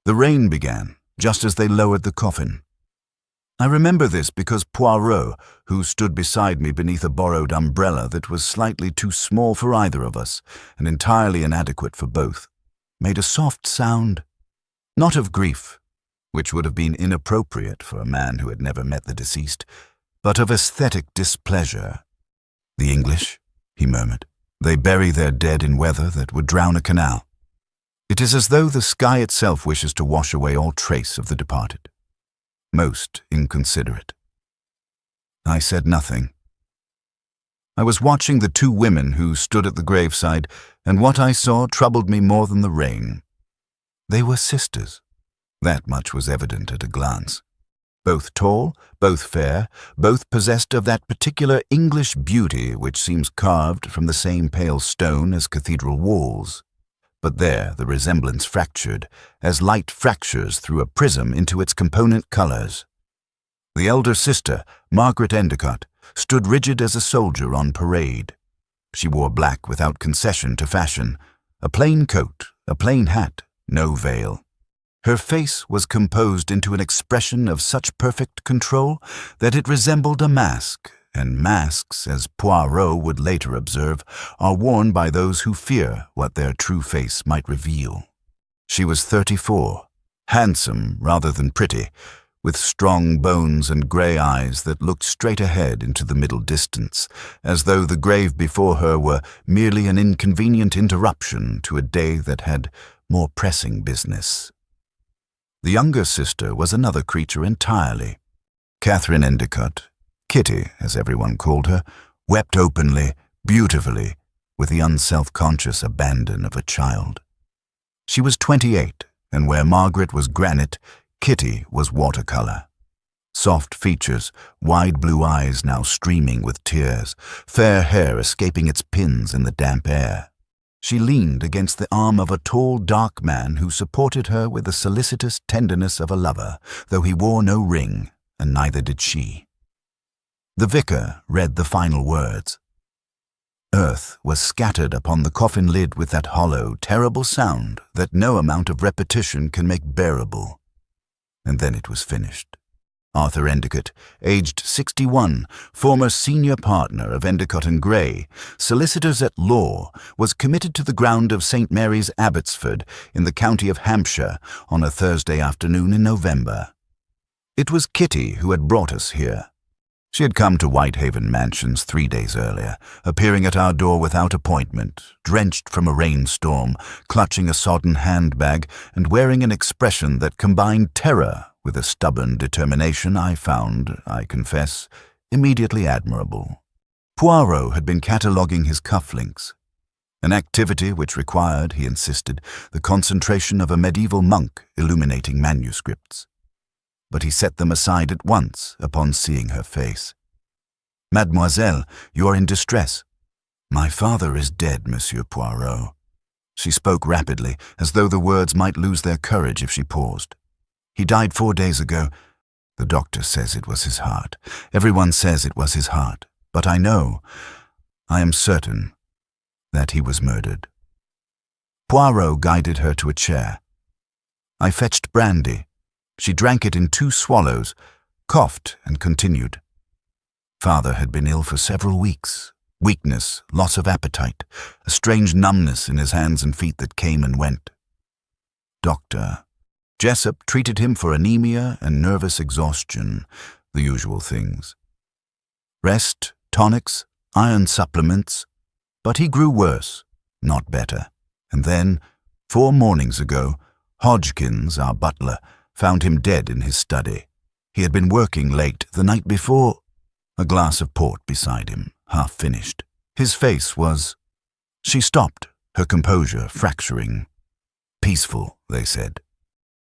The rain began, just as they lowered the coffin. I remember this because Poirot, who stood beside me beneath a borrowed umbrella that was slightly too small for either of us and entirely inadequate for both, made a soft sound, not of grief, which would have been inappropriate for a man who had never met the deceased, but of aesthetic displeasure. "The English," he murmured, "they bury their dead in weather that would drown a canal. It is as though the sky itself wishes to wash away all trace of the departed. Most inconsiderate." I said nothing. I was watching the two women who stood at the graveside, and what I saw troubled me more than the rain. They were sisters. That much was evident at a glance. Both tall, both fair, both possessed of that particular English beauty which seems carved from the same pale stone as cathedral walls. But there the resemblance fractured, as light fractures through a prism into its component colors. The elder sister, Margaret Endicott, stood rigid as a soldier on parade. She wore black without concession to fashion, a plain coat, a plain hat, no veil. Her face was composed into an expression of such perfect control that it resembled a mask, and masks, as Poirot would later observe, are worn by those who fear what their true face might reveal. She was 34, handsome rather than pretty, with strong bones and grey eyes that looked straight ahead into the middle distance, as though the grave before her were merely an inconvenient interruption to a day that had more pressing business. The younger sister was another creature entirely. Catherine Endicott, Kitty, as everyone called her, wept openly, beautifully, with the unself-conscious abandon of a child. She was 28, and where Margaret was granite, Kitty was watercolor. Soft features, wide blue eyes now streaming with tears, fair hair escaping its pins in the damp air. She leaned against the arm of a tall, dark man who supported her with the solicitous tenderness of a lover, though he wore no ring, and neither did she. The vicar read the final words. Earth was scattered upon the coffin lid with that hollow, terrible sound that no amount of repetition can make bearable. And then it was finished. Arthur Endicott, aged 61, former senior partner of Endicott and Gray, solicitors at law, was committed to the ground of St. Mary's, Abbotsford, in the county of Hampshire, on a Thursday afternoon in November. It was Kitty who had brought us here. She had come to Whitehaven Mansions 3 days earlier, appearing at our door without appointment, drenched from a rainstorm, clutching a sodden handbag, and wearing an expression that combined terror with a stubborn determination I found, I confess, immediately admirable. Poirot had been cataloguing his cufflinks, an activity which required, he insisted, the concentration of a medieval monk illuminating manuscripts. But he set them aside at once upon seeing her face. "Mademoiselle, you are in distress." "My father is dead, Monsieur Poirot." She spoke rapidly, as though the words might lose their courage if she paused. "He died 4 days ago. The doctor says it was his heart. Everyone says it was his heart. But I am certain, that he was murdered." Poirot guided her to a chair. I fetched brandy. She drank it in 2 swallows, coughed, and continued. "Father had been ill for several weeks. Weakness, loss of appetite, a strange numbness in his hands and feet that came and went. Dr. Jessup treated him for anemia and nervous exhaustion, the usual things. Rest, tonics, iron supplements, but he grew worse, not better. And then, 4 mornings ago, Hodgkins, our butler, found him dead in his study. He had been working late the night before. A glass of port beside him, half finished. His face was... She stopped, her composure fracturing. Peaceful, they said,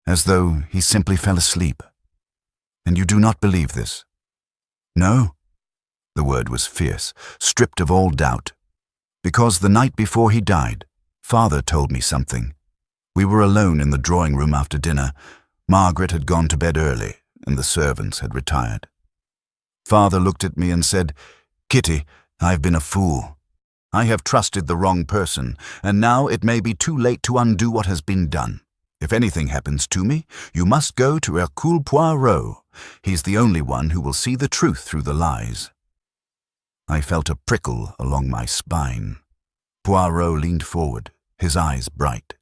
as though he simply fell asleep. And you do not believe this? No? The word was fierce, stripped of all doubt. Because the night before he died, Father told me something. We were alone in the drawing room after dinner. Margaret had gone to bed early, and the servants had retired. Father looked at me and said, "Kitty, I've been a fool. I have trusted the wrong person, and now it may be too late to undo what has been done. If anything happens to me, you must go to Hercule Poirot. He's the only one who will see the truth through the lies." I felt a prickle along my spine. Poirot leaned forward, his eyes bright.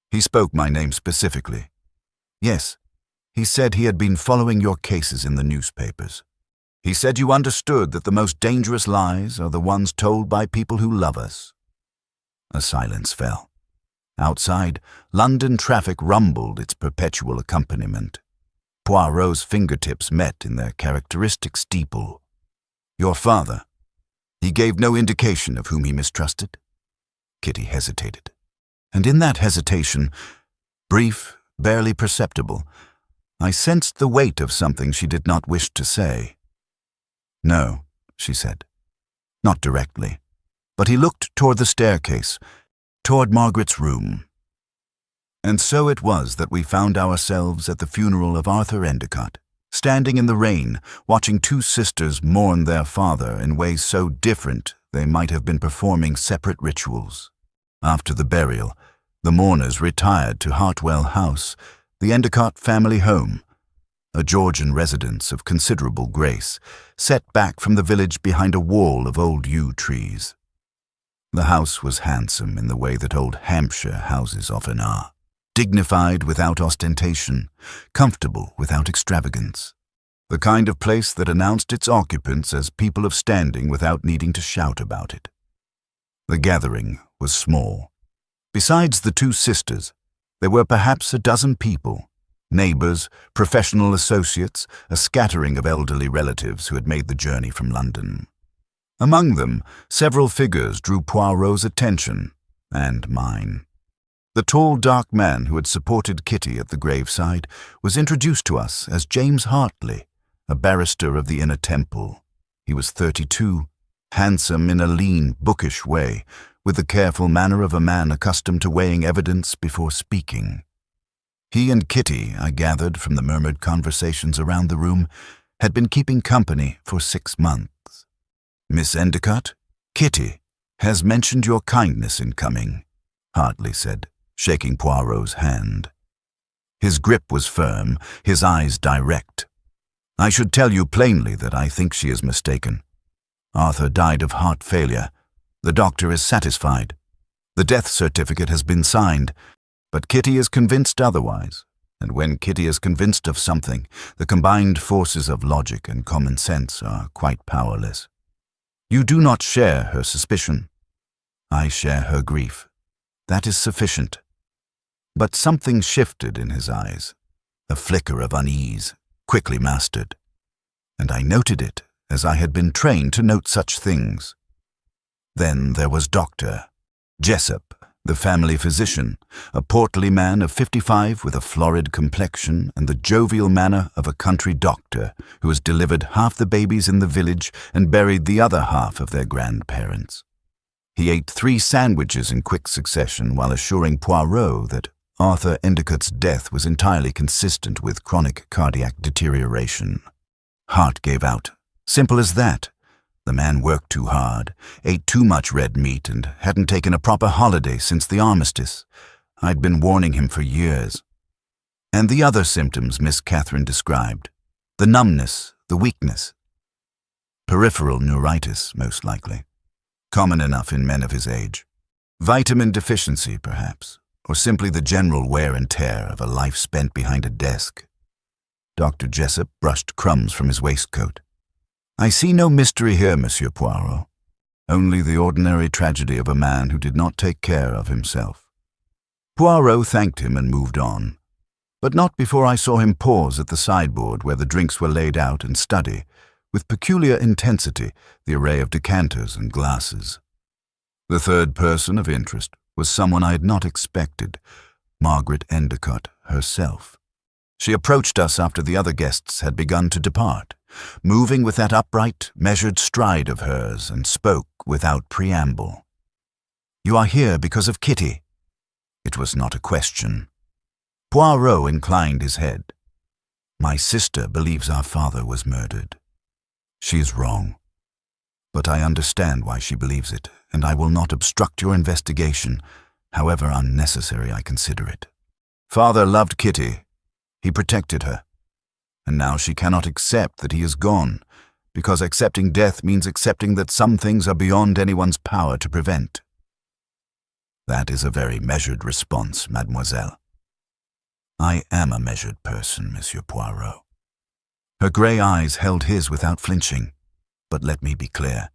He spoke my name specifically. "Yes, he said he had been following your cases in the newspapers. He said you understood that the most dangerous lies are the ones told by people who love us." A silence fell. Outside, London traffic rumbled its perpetual accompaniment. Poirot's fingertips met in their characteristic steeple. "Your father, he gave no indication of whom he mistrusted?" Kitty hesitated. And in that hesitation, brief, barely perceptible, I sensed the weight of something she did not wish to say. "No," she said. "Not directly." But he looked toward the staircase, toward Margaret's room. And so it was that we found ourselves at the funeral of Arthur Endicott, standing in the rain, watching two sisters mourn their father in ways so different they might have been performing separate rituals. After the burial, the mourners retired to Hartwell House, the Endicott family home, a Georgian residence of considerable grace, set back from the village behind a wall of old yew trees. The house was handsome in the way that old Hampshire houses often are, dignified without ostentation, comfortable without extravagance, the kind of place that announced its occupants as people of standing without needing to shout about it. The gathering was small. Besides the two sisters, there were perhaps a dozen people, neighbors, professional associates, a scattering of elderly relatives who had made the journey from London. Among them, several figures drew Poirot's attention, and mine. The tall, dark man who had supported Kitty at the graveside was introduced to us as James Hartley, a barrister of the Inner Temple. He was 32, handsome in a lean, bookish way, with the careful manner of a man accustomed to weighing evidence before speaking. He and Kitty, I gathered from the murmured conversations around the room, had been keeping company for 6 months. "Miss Endicott, Kitty has mentioned your kindness in coming," Hartley said, shaking Poirot's hand. His grip was firm, his eyes direct. "I should tell you plainly that I think she is mistaken. Arthur died of heart failure. The doctor is satisfied. The death certificate has been signed, but Kitty is convinced otherwise, and when Kitty is convinced of something, the combined forces of logic and common sense are quite powerless. You do not share her suspicion. I share her grief. That is sufficient." But something shifted in his eyes, a flicker of unease, quickly mastered, and I noted it as I had been trained to note such things. Then there was Dr. Jessup, the family physician, a portly man of 55 with a florid complexion and the jovial manner of a country doctor who has delivered half the babies in the village and buried the other half of their grandparents. He ate 3 sandwiches in quick succession while assuring Poirot that Arthur Endicott's death was entirely consistent with chronic cardiac deterioration. Heart gave out. Simple as that. The man worked too hard, ate too much red meat, and hadn't taken a proper holiday since the armistice. I'd been warning him for years. And the other symptoms Miss Catherine described. The numbness, the weakness. Peripheral neuritis, most likely. Common enough in men of his age. Vitamin deficiency, perhaps, or simply the general wear and tear of a life spent behind a desk. Dr. Jessup brushed crumbs from his waistcoat. "I see no mystery here, Monsieur Poirot. Only the ordinary tragedy of a man who did not take care of himself." Poirot thanked him and moved on, but not before I saw him pause at the sideboard where the drinks were laid out and study, with peculiar intensity, the array of decanters and glasses. The third person of interest was someone I had not expected, Margaret Endicott herself. She approached us after the other guests had begun to depart, moving with that upright, measured stride of hers, and spoke without preamble. "You are here because of Kitty." It was not a question. Poirot inclined his head. "My sister believes our father was murdered. She is wrong. But I understand why she believes it, and I will not obstruct your investigation, however unnecessary I consider it. Father loved Kitty. He protected her. And now she cannot accept that he is gone, because accepting death means accepting that some things are beyond anyone's power to prevent. That is a very measured response, mademoiselle. I am a measured person, Monsieur Poirot. Her grey eyes held his without flinching. But let me be clear.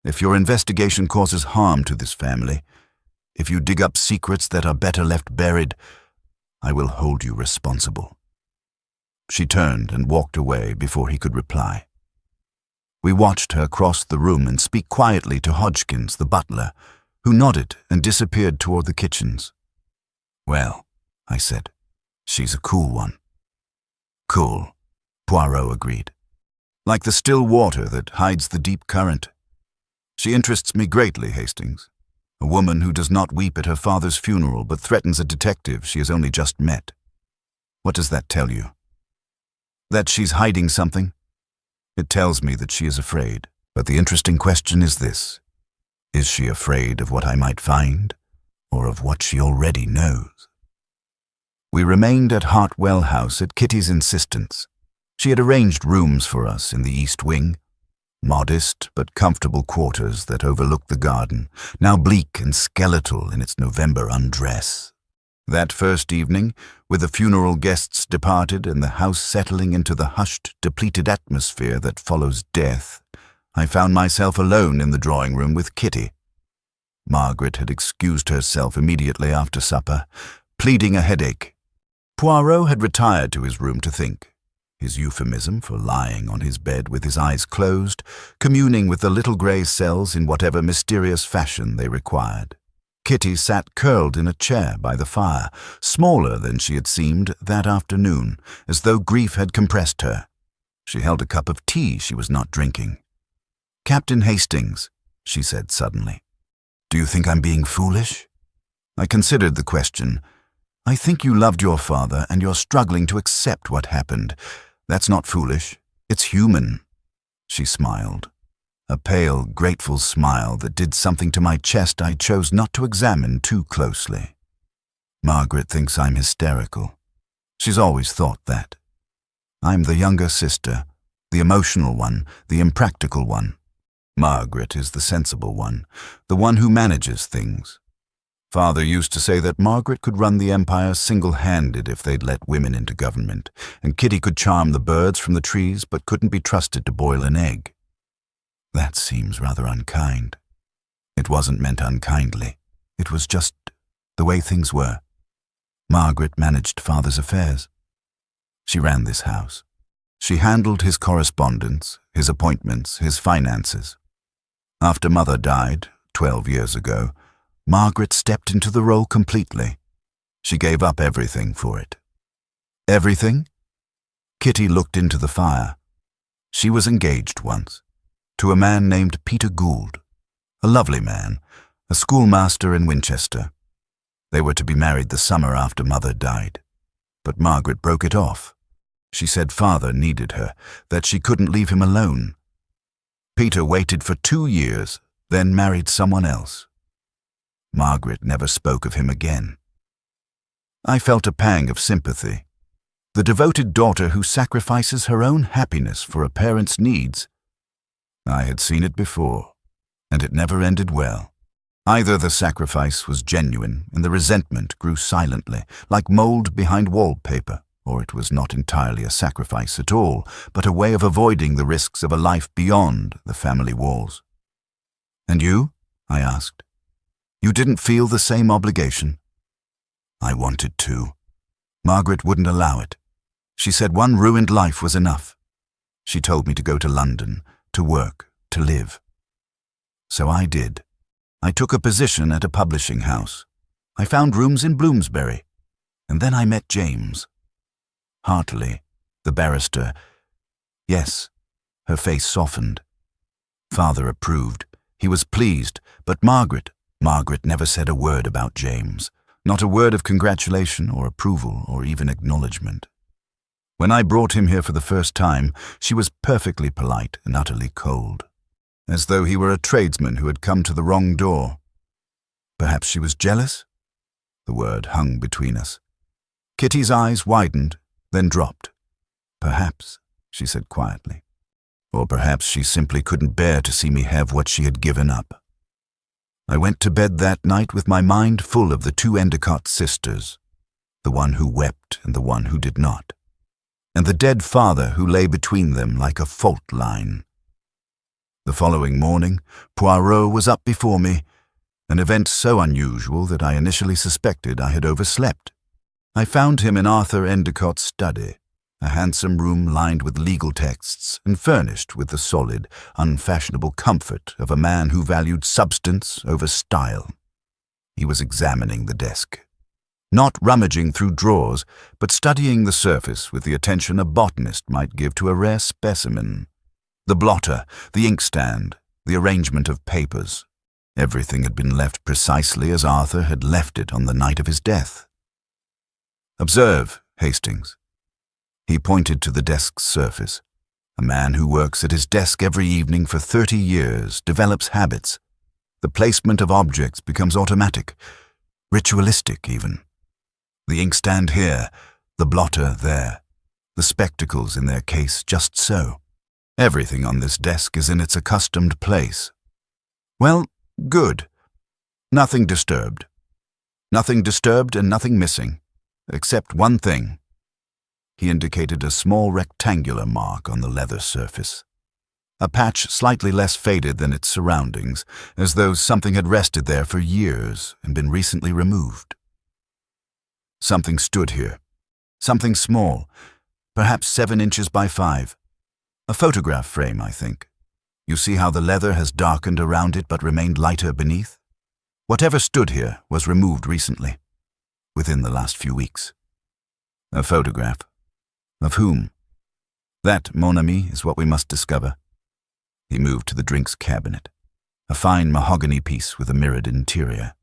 If your investigation causes harm to this family, if you dig up secrets that are better left buried, I will hold you responsible. She turned and walked away before he could reply. We watched her cross the room and speak quietly to Hodgkins, the butler, who nodded and disappeared toward the kitchens. Well, I said, she's a cool one. Cool, Poirot agreed. Like the still water that hides the deep current. She interests me greatly, Hastings. A woman who does not weep at her father's funeral but threatens a detective she has only just met. What does that tell you? That she's hiding something? It tells me that she is afraid. But the interesting question is this. Is she afraid of what I might find, or of what she already knows? We remained at Hartwell House at Kitty's insistence. She had arranged rooms for us in the East Wing, modest but comfortable quarters that overlooked the garden, now bleak and skeletal in its November undress. That first evening, with the funeral guests departed and the house settling into the hushed, depleted atmosphere that follows death, I found myself alone in the drawing room with Kitty. Margaret had excused herself immediately after supper, pleading a headache. Poirot had retired to his room to think, his euphemism for lying on his bed with his eyes closed, communing with the little grey cells in whatever mysterious fashion they required. Kitty sat curled in a chair by the fire, smaller than she had seemed that afternoon, as though grief had compressed her. She held a cup of tea she was not drinking. "Captain Hastings," she said suddenly, "do you think I'm being foolish?" I considered the question. "I think you loved your father and you're struggling to accept what happened. That's not foolish. It's human." She smiled. A pale, grateful smile that did something to my chest I chose not to examine too closely. Margaret thinks I'm hysterical. She's always thought that. I'm the younger sister, the emotional one, the impractical one. Margaret is the sensible one, the one who manages things. Father used to say that Margaret could run the empire single-handed if they'd let women into government, and Kitty could charm the birds from the trees but couldn't be trusted to boil an egg. That seems rather unkind. It wasn't meant unkindly. It was just the way things were. Margaret managed Father's affairs. She ran this house. She handled his correspondence, his appointments, his finances. After Mother died, 12 years ago, Margaret stepped into the role completely. She gave up everything for it. Everything? Kitty looked into the fire. She was engaged once, to a man named Peter Gould, a lovely man, a schoolmaster in Winchester. They were to be married the summer after Mother died. But Margaret broke it off. She said Father needed her, that she couldn't leave him alone. Peter waited for 2 years, then married someone else. Margaret never spoke of him again. I felt a pang of sympathy. The devoted daughter who sacrifices her own happiness for a parent's needs. I had seen it before, and it never ended well. Either the sacrifice was genuine and the resentment grew silently, like mold behind wallpaper, or it was not entirely a sacrifice at all, but a way of avoiding the risks of a life beyond the family walls. "And you?" I asked. "You didn't feel the same obligation?" I wanted to. Margaret wouldn't allow it. She said one ruined life was enough. She told me to go to London, to work, to live. So I did. I took a position at a publishing house. I found rooms in Bloomsbury. And then I met James. Hartley, the barrister. Yes, her face softened. Father approved. He was pleased, but Margaret never said a word about James. Not a word of congratulation or approval or even acknowledgement. When I brought him here for the first time, she was perfectly polite and utterly cold, as though he were a tradesman who had come to the wrong door. Perhaps she was jealous? The word hung between us. Kitty's eyes widened, then dropped. "Perhaps," she said quietly. Or perhaps she simply couldn't bear to see me have what she had given up. I went to bed that night with my mind full of the two Endicott sisters, the one who wept and the one who did not, and the dead father who lay between them like a fault line. The following morning, Poirot was up before me, an event so unusual that I initially suspected I had overslept. I found him in Arthur Endicott's study, a handsome room lined with legal texts and furnished with the solid, unfashionable comfort of a man who valued substance over style. He was examining the desk, not rummaging through drawers, but studying the surface with the attention a botanist might give to a rare specimen. The blotter, the inkstand, the arrangement of papers. Everything had been left precisely as Arthur had left it on the night of his death. "Observe, Hastings." He pointed to the desk's surface. A man who works at his desk every evening for 30 years develops habits. The placement of objects becomes automatic, ritualistic even. The inkstand here, the blotter there, the spectacles in their case just so. Everything on this desk is in its accustomed place. Well, good. Nothing disturbed. Nothing disturbed and nothing missing, except one thing. He indicated a small rectangular mark on the leather surface. A patch slightly less faded than its surroundings, as though something had rested there for years and been recently removed. Something stood here. Something small, perhaps 7 inches by 5. A photograph frame, I think. You see how the leather has darkened around it but remained lighter beneath? Whatever stood here was removed recently, within the last few weeks. A photograph. Of whom? That, mon ami, is what we must discover. He moved to the drinks cabinet, a fine mahogany piece with a mirrored interior.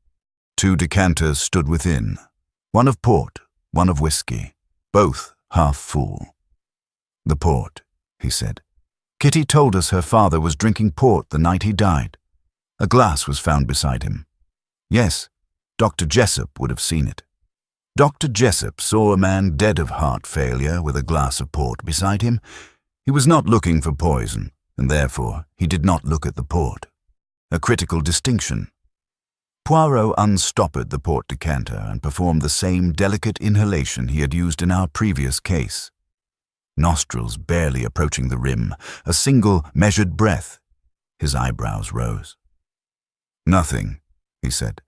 2 decanters stood within, one of port, one of whiskey, both half full. "The port," he said. "Kitty told us her father was drinking port the night he died. A glass was found beside him. Yes, Dr. Jessup would have seen it. Dr. Jessup saw a man dead of heart failure with a glass of port beside him. He was not looking for poison, and therefore he did not look at the port. A critical distinction. Poirot unstoppered the port decanter and performed the same delicate inhalation he had used in our previous case. Nostrils barely approaching the rim, a single measured breath. His eyebrows rose. "Nothing," he said.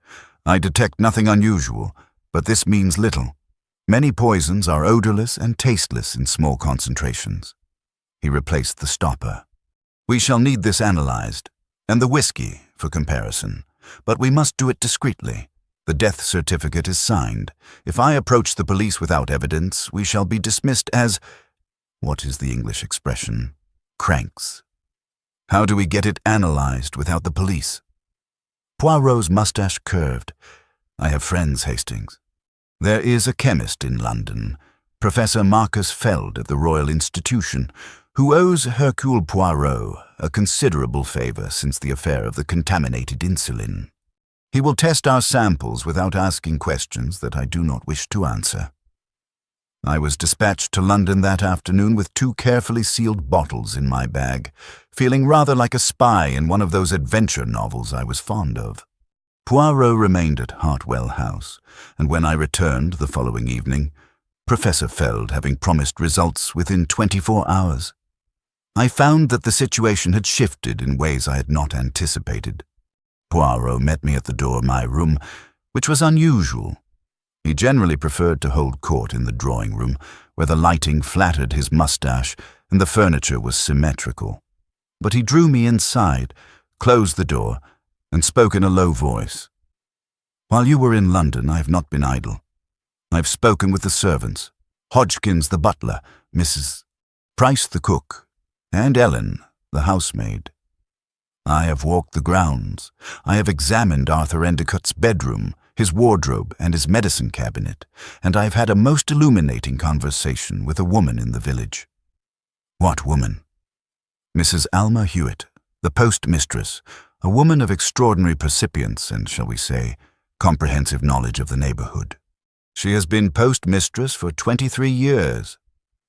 "I detect nothing unusual. But this means little. Many poisons are odorless and tasteless in small concentrations." He replaced the stopper. "We shall need this analyzed, and the whiskey for comparison. But we must do it discreetly. The death certificate is signed. If I approach the police without evidence, we shall be dismissed as, what is the English expression? Cranks. How do we get it analyzed without the police?" Poirot's mustache curved. "I have friends, Hastings. There is a chemist in London, Professor Marcus Feld at the Royal Institution, who owes Hercule Poirot a considerable favor since the affair of the contaminated insulin. He will test our samples without asking questions that I do not wish to answer." I was dispatched to London that afternoon with 2 carefully sealed bottles in my bag, feeling rather like a spy in one of those adventure novels I was fond of. Poirot remained at Hartwell House, and when I returned the following evening, Professor Feld having promised results within 24 hours, I found that the situation had shifted in ways I had not anticipated. Poirot met me at the door of my room, which was unusual. He generally preferred to hold court in the drawing room, where the lighting flattered his mustache and the furniture was symmetrical. But he drew me inside, closed the door, and spoke in a low voice. "While you were in London, I have not been idle. I have spoken with the servants, Hodgkins the butler, Mrs. Price the cook, and Ellen, the housemaid. I have walked the grounds. I have examined Arthur Endicott's bedroom, his wardrobe, and his medicine cabinet, and I have had a most illuminating conversation with a woman in the village." "What woman?" "Mrs. Alma Hewitt, the postmistress, a woman of extraordinary percipience and, shall we say, comprehensive knowledge of the neighborhood. She has been postmistress for 23 years.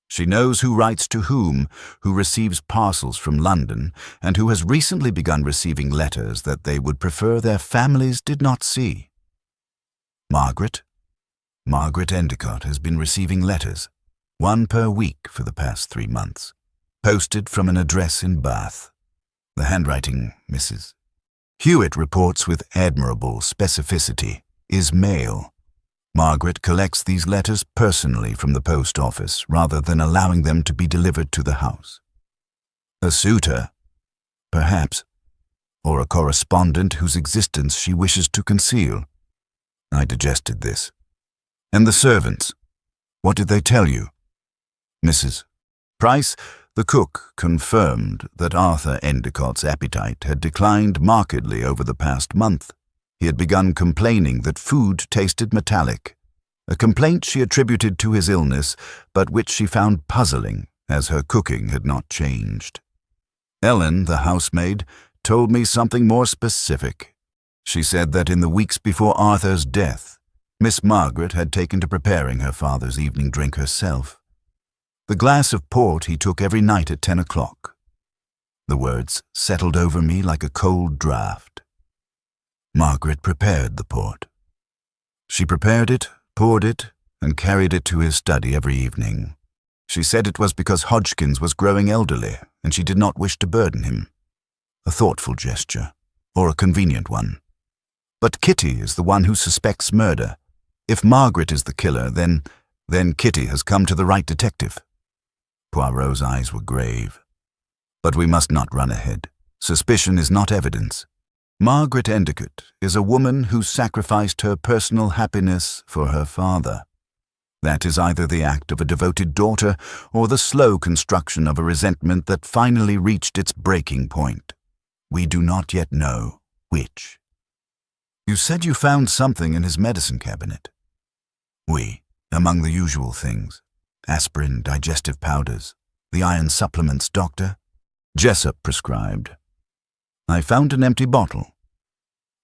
She knows who writes to whom, who receives parcels from London, and who has recently begun receiving letters that they would prefer their families did not see. Margaret Endicott has been receiving letters, one per week for the past 3 months, posted from an address in Bath. The handwriting, Mrs. Hewitt reports with admirable specificity, is male. Margaret collects these letters personally from the post office rather than allowing them to be delivered to the house. A suitor, perhaps, or a correspondent whose existence she wishes to conceal. I digested this. And the servants, what did they tell you? Mrs. Price, the cook, confirmed that Arthur Endicott's appetite had declined markedly over the past month. He had begun complaining that food tasted metallic, a complaint she attributed to his illness, but which she found puzzling, as her cooking had not changed. Ellen, the housemaid, told me something more specific. She said that in the weeks before Arthur's death, Miss Margaret had taken to preparing her father's evening drink herself. The glass of port he took every night at 10 o'clock. The words settled over me like a cold draught. Margaret prepared the port. She prepared it, poured it, and carried it to his study every evening. She said it was because Hodgkins was growing elderly, and she did not wish to burden him. A thoughtful gesture, or a convenient one. But Kitty is the one who suspects murder. If Margaret is the killer, then Kitty has come to the right detective. Poirot's eyes were grave. But we must not run ahead. Suspicion is not evidence. Margaret Endicott is a woman who sacrificed her personal happiness for her father. That is either the act of a devoted daughter or the slow construction of a resentment that finally reached its breaking point. We do not yet know which. You said you found something in his medicine cabinet. Oui, among the usual things. Aspirin, digestive powders, the iron supplements Dr. Jessup prescribed. I found an empty bottle.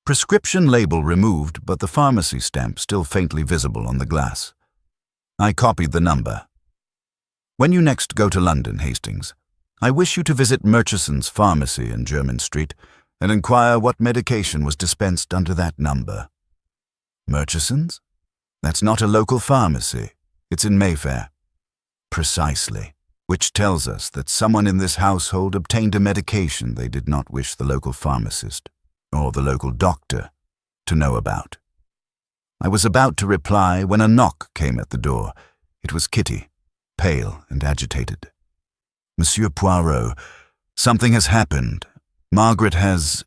Prescription label removed, but the pharmacy stamp still faintly visible on the glass. I copied the number. When you next go to London, Hastings, I wish you to visit Murchison's pharmacy in Jermyn Street and inquire what medication was dispensed under that number. Murchison's? That's not a local pharmacy. It's in Mayfair. Precisely, which tells us that someone in this household obtained a medication they did not wish the local pharmacist, or the local doctor, to know about. I was about to reply when a knock came at the door. It was Kitty, pale and agitated. Monsieur Poirot, something has happened. Margaret has...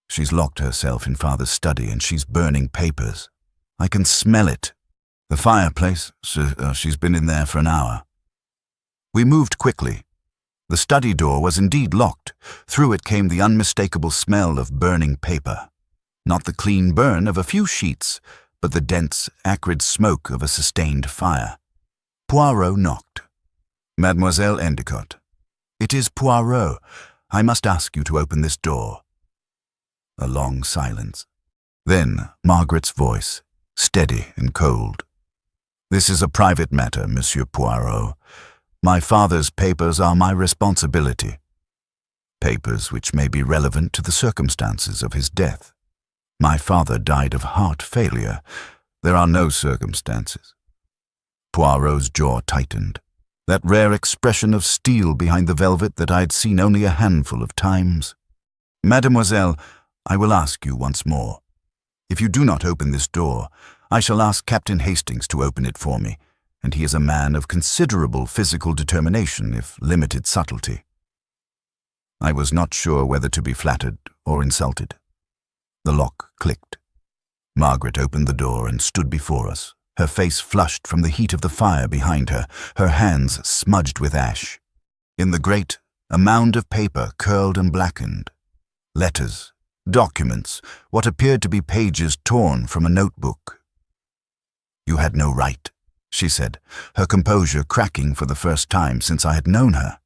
She's locked herself in Father's study and she's burning papers. I can smell it. The fireplace, she's been in there for an hour. We moved quickly. The study door was indeed locked. Through it came the unmistakable smell of burning paper. Not the clean burn of a few sheets, but the dense, acrid smoke of a sustained fire. Poirot knocked. Mademoiselle Endicott. It is Poirot. I must ask you to open this door. A long silence. Then Margaret's voice, steady and cold. This is a private matter, Monsieur Poirot. My father's papers are my responsibility. Papers which may be relevant to the circumstances of his death. My father died of heart failure. There are no circumstances. Poirot's jaw tightened. That rare expression of steel behind the velvet that I had seen only a handful of times. Mademoiselle, I will ask you once more. If you do not open this door, I shall ask Captain Hastings to open it for me, and he is a man of considerable physical determination, if limited subtlety. I was not sure whether to be flattered or insulted. The lock clicked. Margaret opened the door and stood before us, her face flushed from the heat of the fire behind her, her hands smudged with ash. In the grate, a mound of paper curled and blackened. Letters, documents, what appeared to be pages torn from a notebook. You had no right, she said, her composure cracking for the first time since I had known her.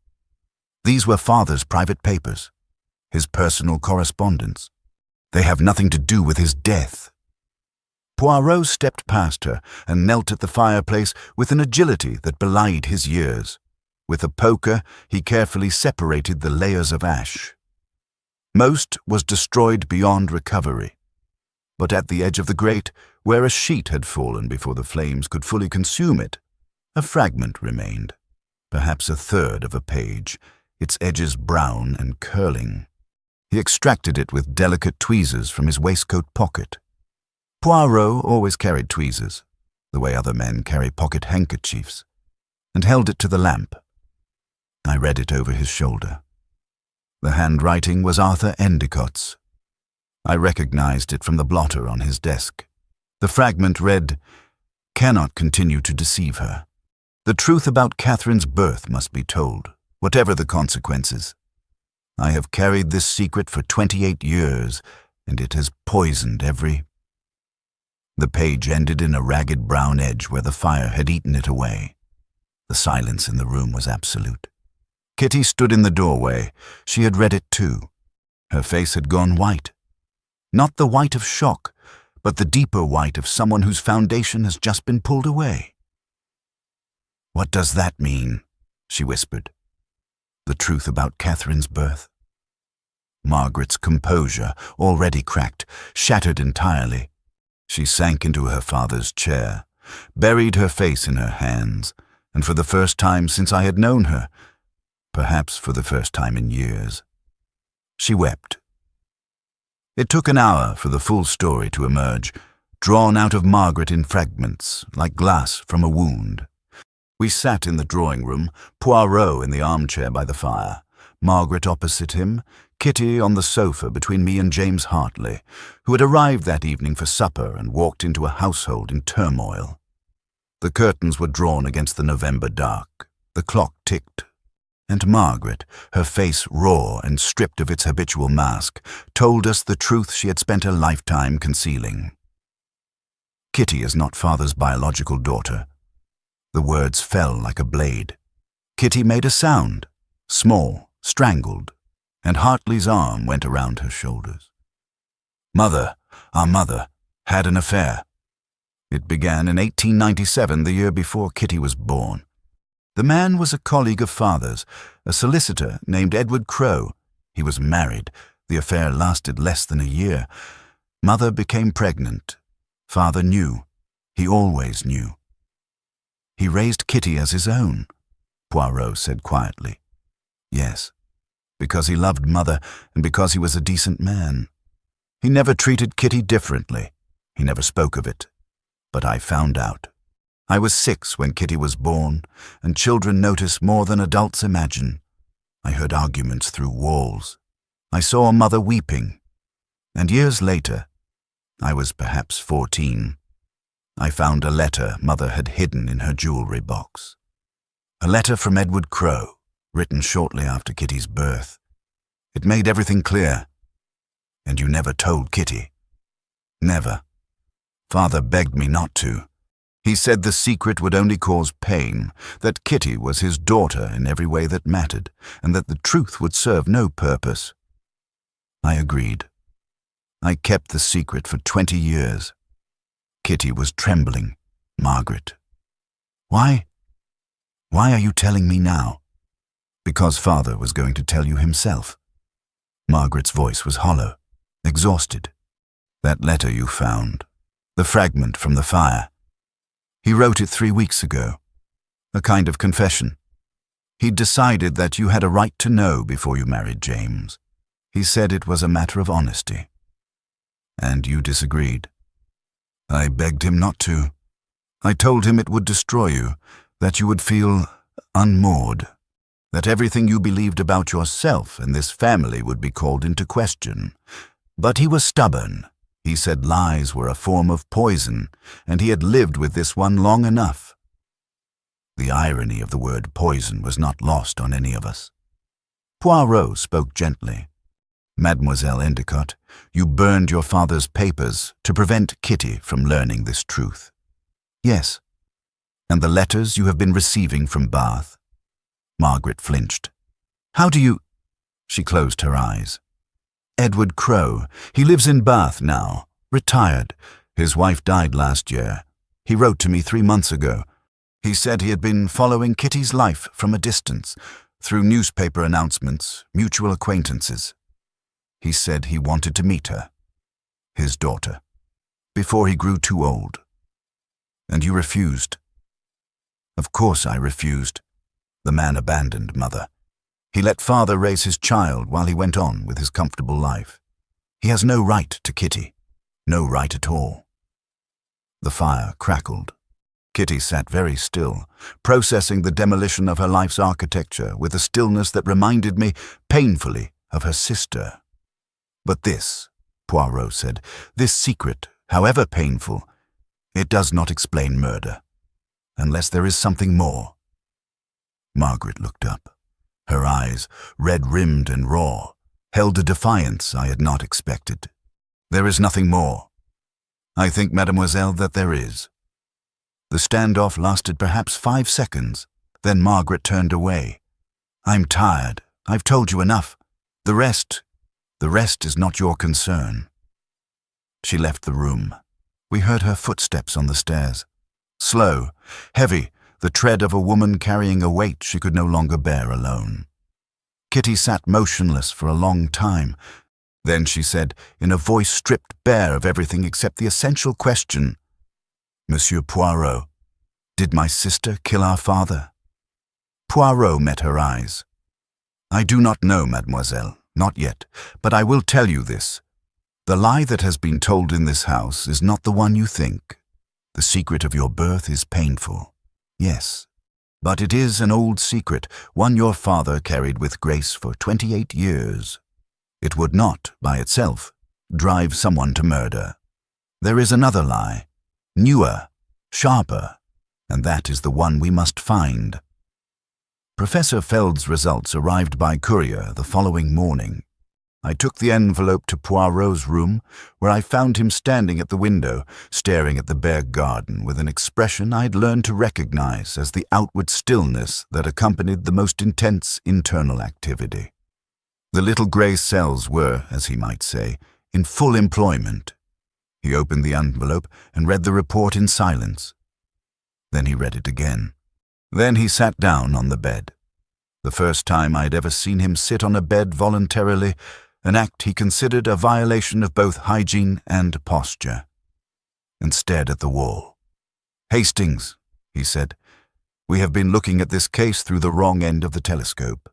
These were Father's private papers, his personal correspondence. They have nothing to do with his death. Poirot stepped past her and knelt at the fireplace with an agility that belied his years. With a poker, he carefully separated the layers of ash. Most was destroyed beyond recovery. But at the edge of the grate, where a sheet had fallen before the flames could fully consume it, a fragment remained, perhaps a third of a page, its edges brown and curling. He extracted it with delicate tweezers from his waistcoat pocket. Poirot always carried tweezers, the way other men carry pocket handkerchiefs, and held it to the lamp. I read it over his shoulder. The handwriting was Arthur Endicott's. I recognized it from the blotter on his desk. The fragment read, "Cannot continue to deceive her. The truth about Catherine's birth must be told, whatever the consequences. I have carried this secret for 28 years, and it has poisoned every—" The page ended in a ragged brown edge where the fire had eaten it away. The silence in the room was absolute. Kitty stood in the doorway. She had read it too. Her face had gone white. Not the white of shock, but the deeper white of someone whose foundation has just been pulled away. "What does that mean?" she whispered. "The truth about Catherine's birth?" Margaret's composure, already cracked, shattered entirely. She sank into her father's chair, buried her face in her hands, and for the first time since I had known her, perhaps for the first time in years, she wept. It took an hour for the full story to emerge, drawn out of Margaret in fragments, like glass from a wound. We sat in the drawing room, Poirot in the armchair by the fire, Margaret opposite him, Kitty on the sofa between me and James Hartley, who had arrived that evening for supper and walked into a household in turmoil. The curtains were drawn against the November dark. The clock ticked. And Margaret, her face raw and stripped of its habitual mask, told us the truth she had spent a lifetime concealing. Kitty is not father's biological daughter. The words fell like a blade. Kitty made a sound, small, strangled, and Hartley's arm went around her shoulders. Mother, our mother, had an affair. It began in 1897, the year before Kitty was born. The man was a colleague of father's, a solicitor named Edward Crowe. He was married. The affair lasted less than a year. Mother became pregnant. Father knew. He always knew. He raised Kitty as his own, Poirot said quietly. Yes, because he loved Mother and because he was a decent man. He never treated Kitty differently. He never spoke of it. But I found out. I was 6 when Kitty was born, and children notice more than adults imagine. I heard arguments through walls. I saw Mother weeping. And years later, I was perhaps 14, I found a letter Mother had hidden in her jewelry box. A letter from Edward Crowe, written shortly after Kitty's birth. It made everything clear. And you never told Kitty. Never. Father begged me not to. He said the secret would only cause pain, that Kitty was his daughter in every way that mattered, and that the truth would serve no purpose. I agreed. I kept the secret for 20 years. Kitty was trembling. Margaret. Why? Why are you telling me now? Because Father was going to tell you himself. Margaret's voice was hollow, exhausted. That letter you found, the fragment from the fire. He wrote it 3 weeks ago. A kind of confession. He'd decided that you had a right to know before you married James. He said it was a matter of honesty. And you disagreed. I begged him not to. I told him it would destroy you, that you would feel unmoored, that everything you believed about yourself and this family would be called into question. But he was stubborn. He said lies were a form of poison, and he had lived with this one long enough. The irony of the word poison was not lost on any of us. Poirot spoke gently. Mademoiselle Endicott, you burned your father's papers to prevent Kitty from learning this truth. Yes. And the letters you have been receiving from Bath? Margaret flinched. How do you— She closed her eyes. Edward Crowe. He lives in Bath now, retired. His wife died last year. He wrote to me 3 months ago. He said he had been following Kitty's life from a distance, through newspaper announcements, mutual acquaintances. He said he wanted to meet her, his daughter, before he grew too old. And you refused. Of course I refused. The man abandoned mother. He let father raise his child while he went on with his comfortable life. He has no right to Kitty, no right at all. The fire crackled. Kitty sat very still, processing the demolition of her life's architecture with a stillness that reminded me painfully of her sister. But this, Poirot said, this secret, however painful, it does not explain murder, unless there is something more. Margaret looked up. Her eyes, red-rimmed and raw, held a defiance I had not expected. There is nothing more. I think, mademoiselle, that there is. The standoff lasted perhaps 5 seconds. Then Margaret turned away. I'm tired. I've told you enough. The rest is not your concern. She left the room. We heard her footsteps on the stairs. Slow, heavy, the tread of a woman carrying a weight she could no longer bear alone. Kitty sat motionless for a long time. Then she said, in a voice stripped bare of everything except the essential question, Monsieur Poirot, did my sister kill our father? Poirot met her eyes. I do not know, mademoiselle, not yet, but I will tell you this. The lie that has been told in this house is not the one you think. The secret of your birth is painful, yes, but it is an old secret, one your father carried with grace for 28 years. It would not, by itself, drive someone to murder. There is another lie, newer, sharper, and that is the one we must find. Professor Feld's results arrived by courier the following morning. I took the envelope to Poirot's room, where I found him standing at the window, staring at the bare garden with an expression I had learned to recognize as the outward stillness that accompanied the most intense internal activity. The little grey cells were, as he might say, in full employment. He opened the envelope and read the report in silence. Then he read it again. Then he sat down on the bed. The first time I had ever seen him sit on a bed voluntarily, an act he considered a violation of both hygiene and posture, and stared at the wall. Hastings, he said, we have been looking at this case through the wrong end of the telescope.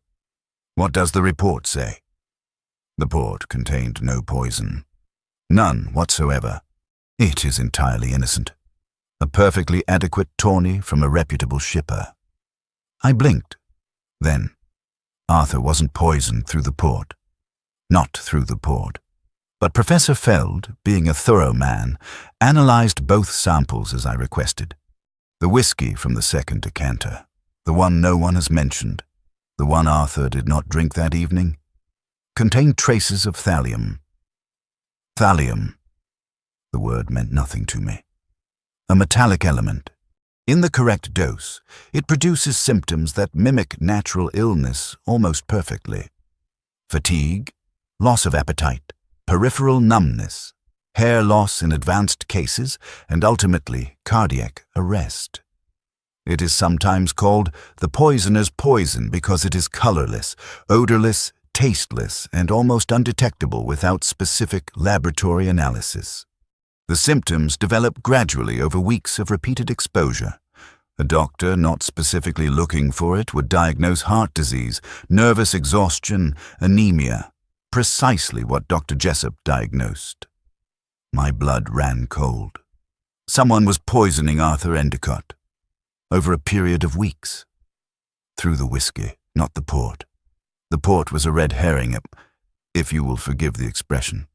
What does the report say? The report contained no poison. None whatsoever. It is entirely innocent. A perfectly adequate tawny from a reputable shipper. I blinked. Then, Arthur wasn't poisoned through the port. Not through the port. But Professor Feld, being a thorough man, analyzed both samples as I requested. The whiskey from the second decanter, the one no one has mentioned, the one Arthur did not drink that evening, contained traces of thallium. Thallium. The word meant nothing to me. A metallic element. In the correct dose, it produces symptoms that mimic natural illness almost perfectly. Fatigue, loss of appetite, peripheral numbness, hair loss in advanced cases, and ultimately cardiac arrest. It is sometimes called the poisoner's poison because it is colorless, odorless, tasteless, and almost undetectable without specific laboratory analysis. The symptoms develop gradually over weeks of repeated exposure. A doctor not specifically looking for it would diagnose heart disease, nervous exhaustion, anemia, precisely what Dr. Jessup diagnosed. My blood ran cold. Someone was poisoning Arthur Endicott. Over a period of weeks. Through the whiskey, not the port. The port was a red herring, if you will forgive the expression.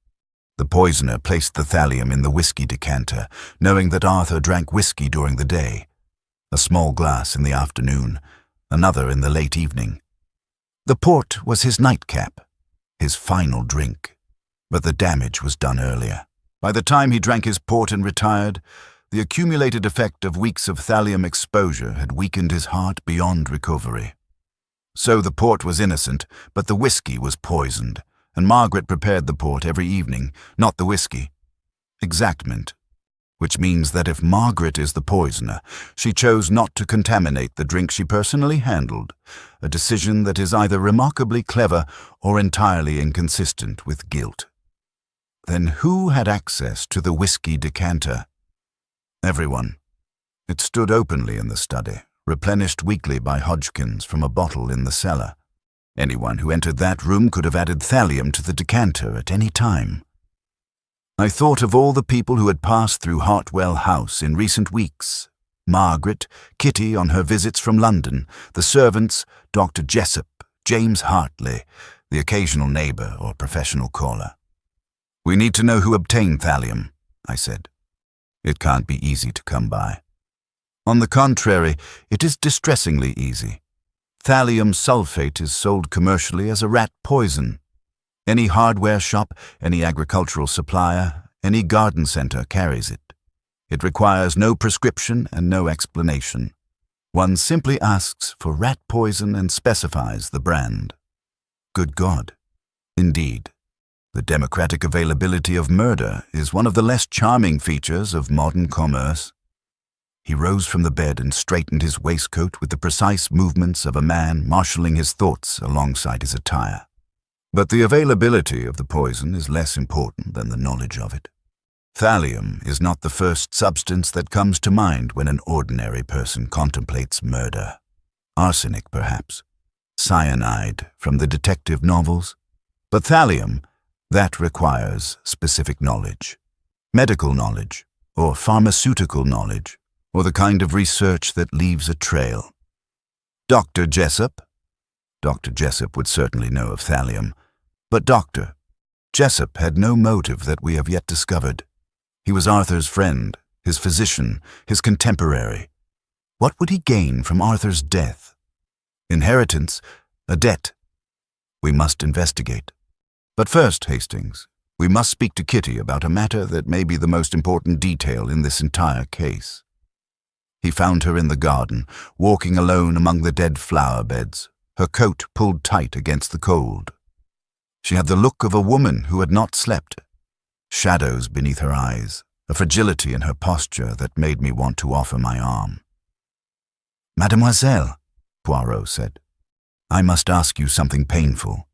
The poisoner placed the thallium in the whiskey decanter, knowing that Arthur drank whiskey during the day. A small glass in the afternoon, another in the late evening. The port was his nightcap, his final drink. But the damage was done earlier. By the time he drank his port and retired, the accumulated effect of weeks of thallium exposure had weakened his heart beyond recovery. So the port was innocent, but the whiskey was poisoned, and Margaret prepared the port every evening, not the whiskey. Exactment. which means that if Margaret is the poisoner, she chose not to contaminate the drink she personally handled, a decision that is either remarkably clever or entirely inconsistent with guilt. Then who had access to the whiskey decanter? Everyone. It stood openly in the study, replenished weekly by Hodgkins from a bottle in the cellar. Anyone who entered that room could have added thallium to the decanter at any time. I thought of all the people who had passed through Hartwell House in recent weeks. Margaret, Kitty on her visits from London, the servants, Dr. Jessup, James Hartley, the occasional neighbour or professional caller. "We need to know who obtained thallium," I said. "It can't be easy to come by." On the contrary, it is distressingly easy. Thallium sulfate is sold commercially as a rat poison. Any hardware shop, any agricultural supplier, any garden centre carries it. It requires no prescription and no explanation. One simply asks for rat poison and specifies the brand. Good God! Indeed, the democratic availability of murder is one of the less charming features of modern commerce. He rose from the bed and straightened his waistcoat with the precise movements of a man marshalling his thoughts alongside his attire. But the availability of the poison is less important than the knowledge of it. Thallium is not the first substance that comes to mind when an ordinary person contemplates murder. Arsenic, perhaps. Cyanide from the detective novels. But thallium, that requires specific knowledge. Medical knowledge, or pharmaceutical knowledge, or the kind of research that leaves a trail. Dr. Jessup? Dr. Jessup would certainly know of thallium. But Dr. Jessup had no motive that we have yet discovered. He was Arthur's friend, his physician, his contemporary. What would he gain from Arthur's death? Inheritance? A debt? We must investigate. But first, Hastings, we must speak to Kitty about a matter that may be the most important detail in this entire case. He found her in the garden, walking alone among the dead flower beds, her coat pulled tight against the cold. She had the look of a woman who had not slept. Shadows beneath her eyes, a fragility in her posture that made me want to offer my arm. "Mademoiselle," Poirot said, "I must ask you something painful."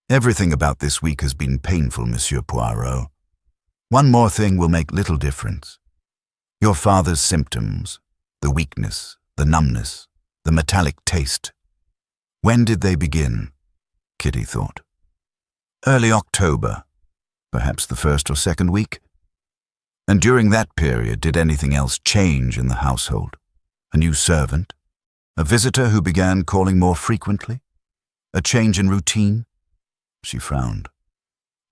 "Everything about this week has been painful, Monsieur Poirot. One more thing will make little difference. Your father's symptoms, the weakness, the numbness, the metallic taste. When did they begin?" Kitty thought. "Early October, perhaps the first or second week." "And during that period, did anything else change in the household? A new servant? A visitor who began calling more frequently? A change in routine?" She frowned.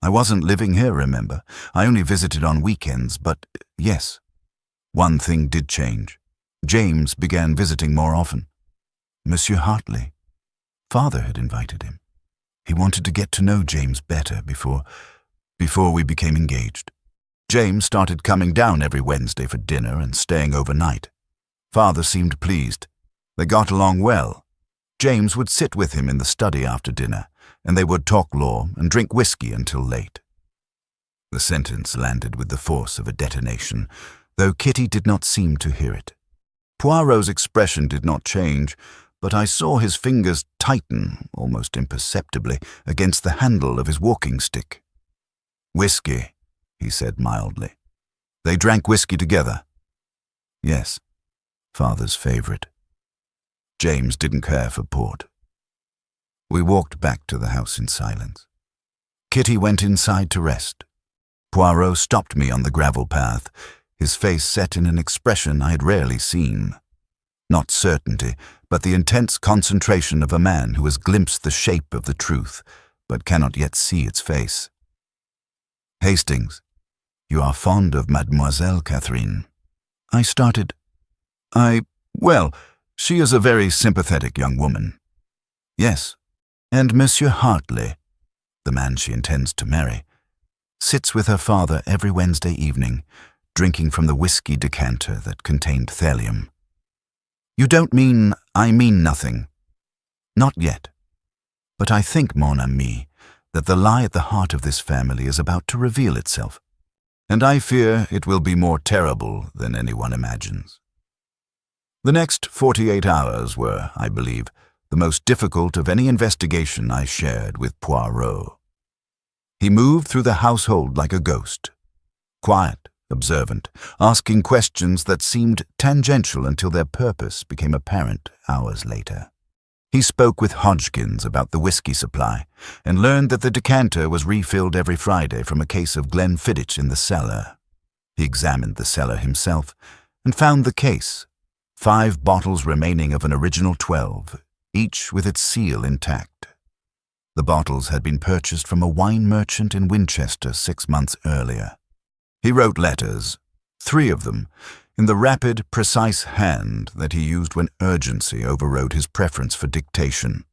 "I wasn't living here, remember. I only visited on weekends, but yes. One thing did change. James began visiting more often. Monsieur Hartley. Father had invited him. He wanted to get to know James better before we became engaged. James started coming down every Wednesday for dinner and staying overnight. Father seemed pleased. They got along well. James would sit with him in the study after dinner, and they would talk law and drink whiskey until late." The sentence landed with the force of a detonation, though Kitty did not seem to hear it. Poirot's expression did not change, but I saw his fingers tighten, almost imperceptibly, against the handle of his walking stick. "Whiskey," he said mildly. "They drank whiskey together." "Yes, Father's favourite. James didn't care for port." We walked back to the house in silence. Kitty went inside to rest. Poirot stopped me on the gravel path, his face set in an expression I had rarely seen. Not certainty, but the intense concentration of a man who has glimpsed the shape of the truth, but cannot yet see its face. "Hastings, you are fond of Mademoiselle Catherine." I started. Well, she is a very sympathetic young woman." "Yes, and Monsieur Hartley, the man she intends to marry, sits with her father every Wednesday evening, drinking from the whiskey decanter that contained thallium." "You don't mean I mean nothing?" "Not yet. But I think, mon ami, that the lie at the heart of this family is about to reveal itself. and I fear it will be more terrible than anyone imagines. The next 48 hours were, I believe, the most difficult of any investigation I shared with Poirot. He moved through the household like a ghost, quiet, observant, asking questions that seemed tangential until their purpose became apparent hours later. He spoke with Hodgkins about the whiskey supply and learned that the decanter was refilled every Friday from a case of Glenfiddich in the cellar. He examined the cellar himself and found the case, 5 bottles remaining of an original 12, each with its seal intact. The bottles had been purchased from a wine merchant in Winchester 6 months earlier. He wrote letters, 3 of them, in the rapid, precise hand that he used when urgency overrode his preference for dictation.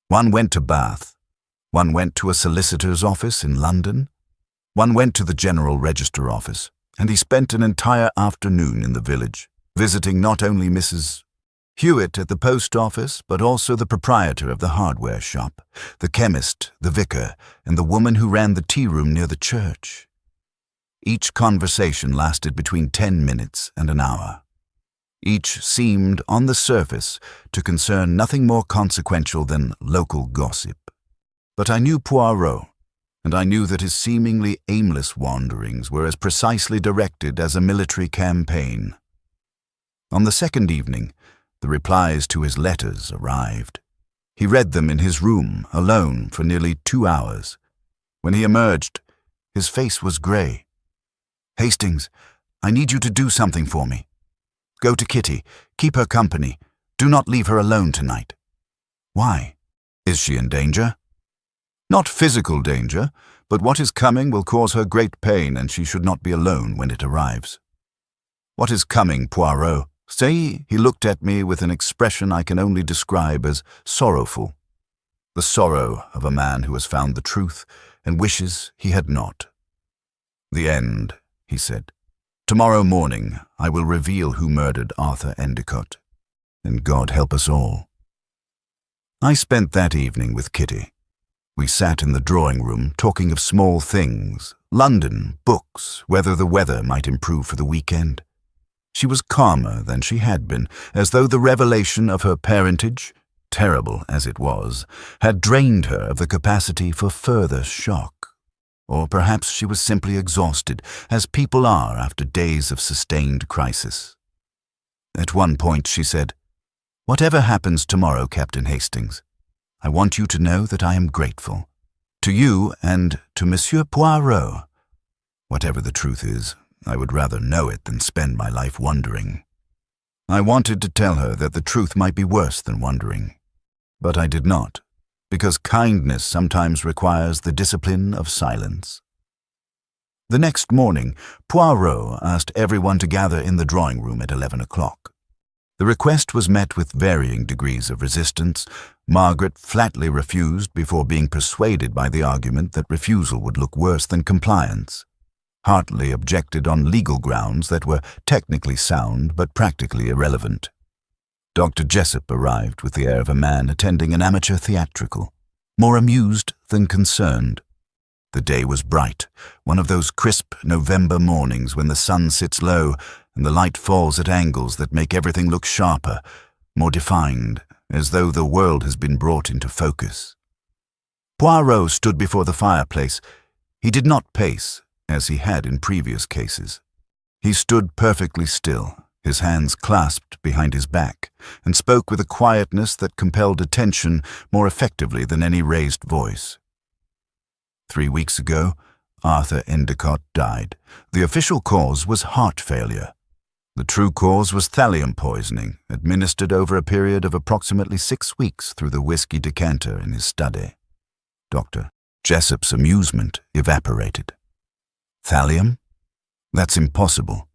One went to Bath, one went to a solicitor's office in London, one went to the General Register office, and he spent an entire afternoon in the village, visiting not only Mrs. Hewitt at the post office, but also the proprietor of the hardware shop, the chemist, the vicar, and the woman who ran the tea room near the church. Each conversation lasted between 10 minutes and an hour. Each seemed, on the surface, to concern nothing more consequential than local gossip. But I knew Poirot, and I knew that his seemingly aimless wanderings were as precisely directed as a military campaign. On the second evening, the replies to his letters arrived. He read them in his room, alone, for nearly 2 hours. When he emerged, his face was grey. "Hastings, I need you to do something for me. Go to Kitty, keep her company. Do not leave her alone tonight." "Why? Is she in danger?" "Not physical danger, but what is coming will cause her great pain, and she should not be alone when it arrives." "What is coming, Poirot?" Say, he looked at me with an expression I can only describe as sorrowful. The sorrow of a man who has found the truth and wishes he had not. "The end," he said. "Tomorrow morning I will reveal who murdered Arthur Endicott, and God help us all." I spent that evening with Kitty. We sat in the drawing room talking of small things, London, books, whether the weather might improve for the weekend. She was calmer than she had been, as though the revelation of her parentage, terrible as it was, had drained her of the capacity for further shock. Or perhaps she was simply exhausted, as people are after days of sustained crisis. At one point she said, "Whatever happens tomorrow, Captain Hastings, I want you to know that I am grateful. To you and to Monsieur Poirot. Whatever the truth is, I would rather know it than spend my life wondering." I wanted to tell her that the truth might be worse than wondering, but I did not, because kindness sometimes requires the discipline of silence. The next morning, Poirot asked everyone to gather in the drawing room at 11 o'clock. The request was met with varying degrees of resistance. Margaret flatly refused before being persuaded by the argument that refusal would look worse than compliance. Hartley objected on legal grounds that were technically sound but practically irrelevant. Dr. Jessup arrived with the air of a man attending an amateur theatrical, more amused than concerned. The day was bright, one of those crisp November mornings when the sun sits low and the light falls at angles that make everything look sharper, more defined, as though the world has been brought into focus. Poirot stood before the fireplace. He did not pace, as he had in previous cases. He stood perfectly still, his hands clasped behind his back, and spoke with a quietness that compelled attention more effectively than any raised voice. 3 weeks ago, Arthur Endicott died. The official cause was heart failure. The true cause was thallium poisoning, administered over a period of approximately 6 weeks through the whiskey decanter in his study. Dr. Jessup's amusement evaporated. "Thallium? That's impossible.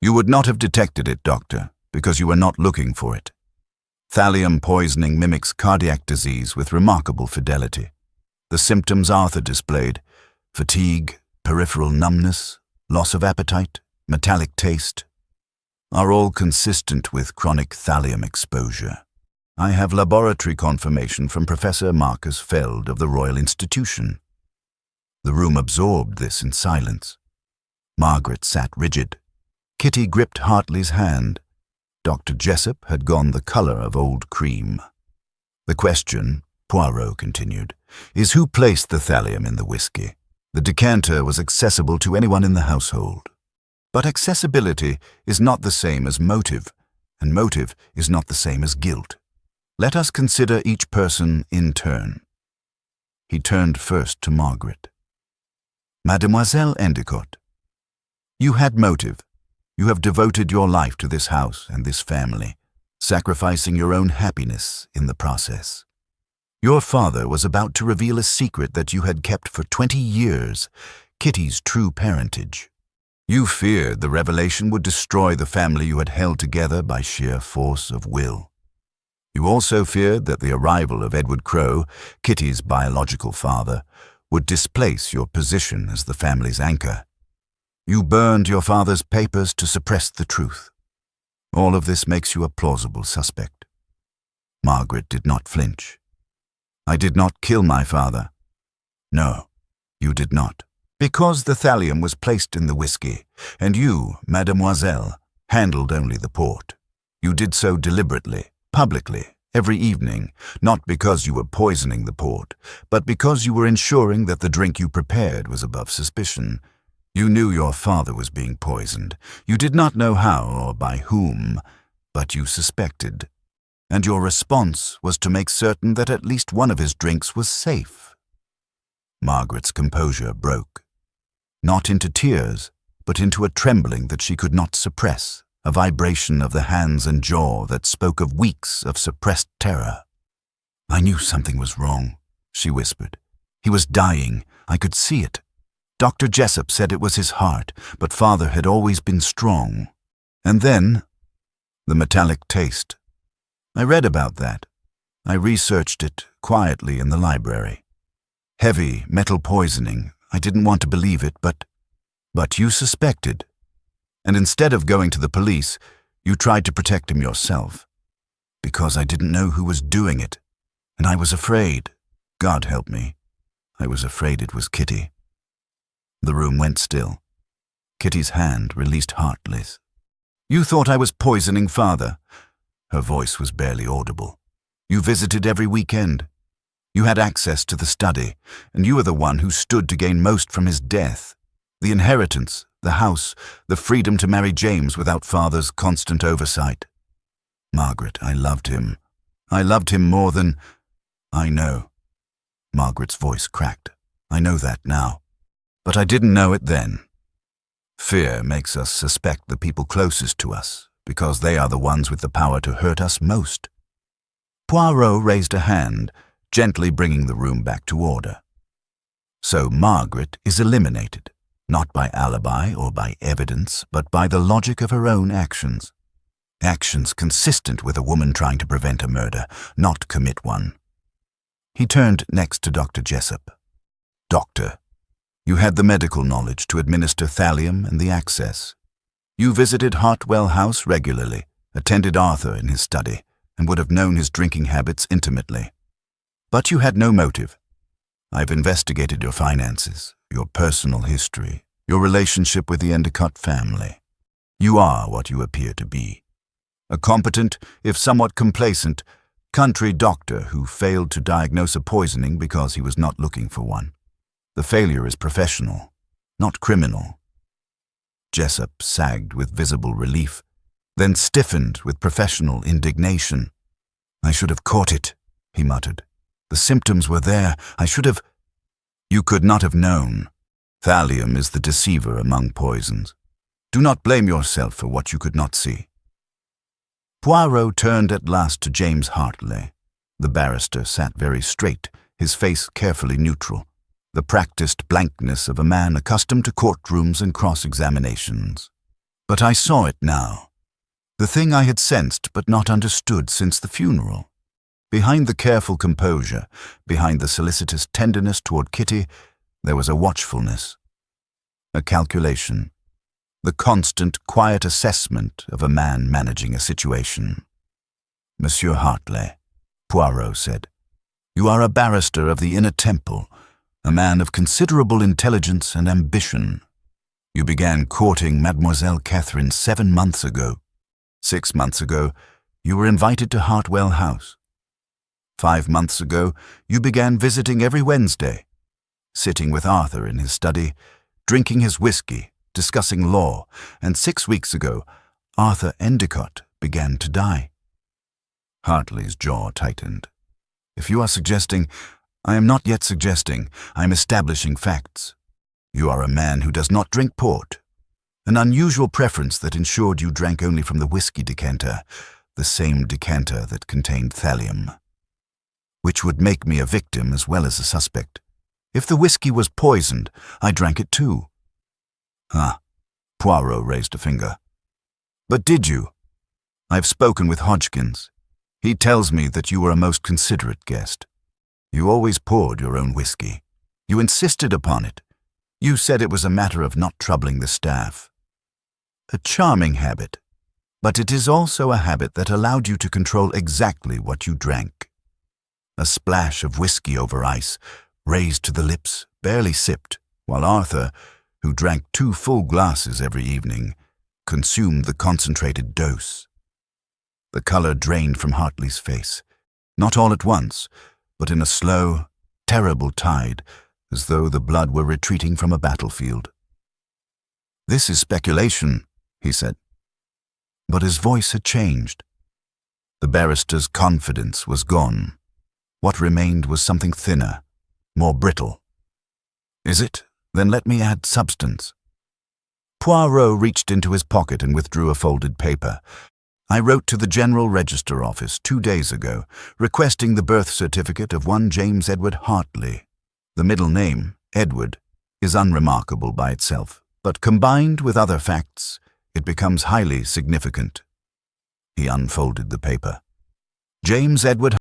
You would not have detected it, Doctor, because you were not looking for it. Thallium poisoning mimics cardiac disease with remarkable fidelity. The symptoms Arthur displayed, fatigue, peripheral numbness, loss of appetite, metallic taste, are all consistent with chronic thallium exposure. I have laboratory confirmation from Professor Marcus Feld of the Royal Institution. The room absorbed this in silence. Margaret sat rigid. Kitty gripped Hartley's hand. Dr. Jessup had gone the color of old cream. "The question," Poirot continued, "is who placed the thallium in the whiskey. The decanter was accessible to anyone in the household. But accessibility is not the same as motive, and motive is not the same as guilt. Let us consider each person in turn." He turned first to Margaret. "Mademoiselle Endicott, you had motive. You have devoted your life to this house and this family, sacrificing your own happiness in the process. Your father was about to reveal a secret that you had kept for 20 years, Kitty's true parentage. You feared the revelation would destroy the family you had held together by sheer force of will. You also feared that the arrival of Edward Crowe, Kitty's biological father, would displace your position as the family's anchor. You burned your father's papers to suppress the truth. All of this makes you a plausible suspect." Margaret did not flinch. "I did not kill my father." "No, you did not. Because the thallium was placed in the whiskey, and you, mademoiselle, handled only the port. You did so deliberately, publicly, every evening, not because you were poisoning the port, but because you were ensuring that the drink you prepared was above suspicion. You knew your father was being poisoned. You did not know how or by whom, but you suspected. And your response was to make certain that at least one of his drinks was safe." Margaret's composure broke. Not into tears, but into a trembling that she could not suppress, a vibration of the hands and jaw that spoke of weeks of suppressed terror. "I knew something was wrong," she whispered. "He was dying. I could see it. Dr. Jessup said it was his heart, but father had always been strong. And then, the metallic taste. I read about that. I researched it quietly in the library. Heavy metal poisoning. I didn't want to believe it, but you suspected. And instead of going to the police, you tried to protect him yourself. Because I didn't know who was doing it. And I was afraid. God help me. I was afraid it was Kitty." The room went still. Kitty's hand released Hartley's. "You thought I was poisoning father." Her voice was barely audible. "You visited every weekend. You had access to the study, and you were the one who stood to gain most from his death. The inheritance, the house, the freedom to marry James without father's constant oversight. Margaret, I loved him. I loved him more than—" "I know." Margaret's voice cracked. "I know that now. But I didn't know it then. Fear makes us suspect the people closest to us, because they are the ones with the power to hurt us most." Poirot raised a hand, gently bringing the room back to order. "So Margaret is eliminated, not by alibi or by evidence, but by the logic of her own actions. Actions consistent with a woman trying to prevent a murder, not commit one." He turned next to Dr. Jessup. "Doctor, you had the medical knowledge to administer thallium and the access. You visited Hartwell House regularly, attended Arthur in his study, and would have known his drinking habits intimately. But you had no motive. I've investigated your finances, your personal history, your relationship with the Endicott family. You are what you appear to be. A competent, if somewhat complacent, country doctor who failed to diagnose a poisoning because he was not looking for one. The failure is professional, not criminal." Jessup sagged with visible relief, then stiffened with professional indignation. "I should have caught it," he muttered. "The symptoms were there. I should have—" "You could not have known. Thallium is the deceiver among poisons. Do not blame yourself for what you could not see." Poirot turned at last to James Hartley. The barrister sat very straight, his face carefully neutral, the practiced blankness of a man accustomed to courtrooms and cross-examinations. But I saw it now. The thing I had sensed but not understood since the funeral. Behind the careful composure, behind the solicitous tenderness toward Kitty, there was a watchfulness, a calculation, the constant, quiet assessment of a man managing a situation. "Monsieur Hartley," Poirot said, "you are a barrister of the Inner Temple, a man of considerable intelligence and ambition. You began courting Mademoiselle Catherine 7 months ago. 6 months ago, you were invited to Hartwell House. 5 months ago, you began visiting every Wednesday, sitting with Arthur in his study, drinking his whiskey, discussing law, and 6 weeks ago, Arthur Endicott began to die. Hartley's jaw tightened. If you are suggesting, I am not yet suggesting, I am establishing facts. You are a man who does not drink port, an unusual preference that ensured you drank only from the whiskey decanter, the same decanter that contained thallium, which would make me a victim as well as a suspect. If the whiskey was poisoned, I drank it too. Poirot raised a finger. But did you? I've spoken with Hodgkins. He tells me that you were a most considerate guest. You always poured your own whiskey. You insisted upon it. You said it was a matter of not troubling the staff. A charming habit, but it is also a habit that allowed you to control exactly what you drank. A splash of whiskey over ice, raised to the lips, barely sipped, while Arthur, who drank 2 full glasses every evening, consumed the concentrated dose. The color drained from Hartley's face, not all at once, but in a slow, terrible tide, as though the blood were retreating from a battlefield. "This is speculation," he said. But his voice had changed. The barrister's confidence was gone. What remained was something thinner, more brittle. "Is it? Then let me add substance." Poirot reached into his pocket and withdrew a folded paper. "I wrote to the General Register Office 2 days ago, requesting the birth certificate of one James Edward Hartley. The middle name, Edward, is unremarkable by itself, but combined with other facts, it becomes highly significant." He unfolded the paper. James Edward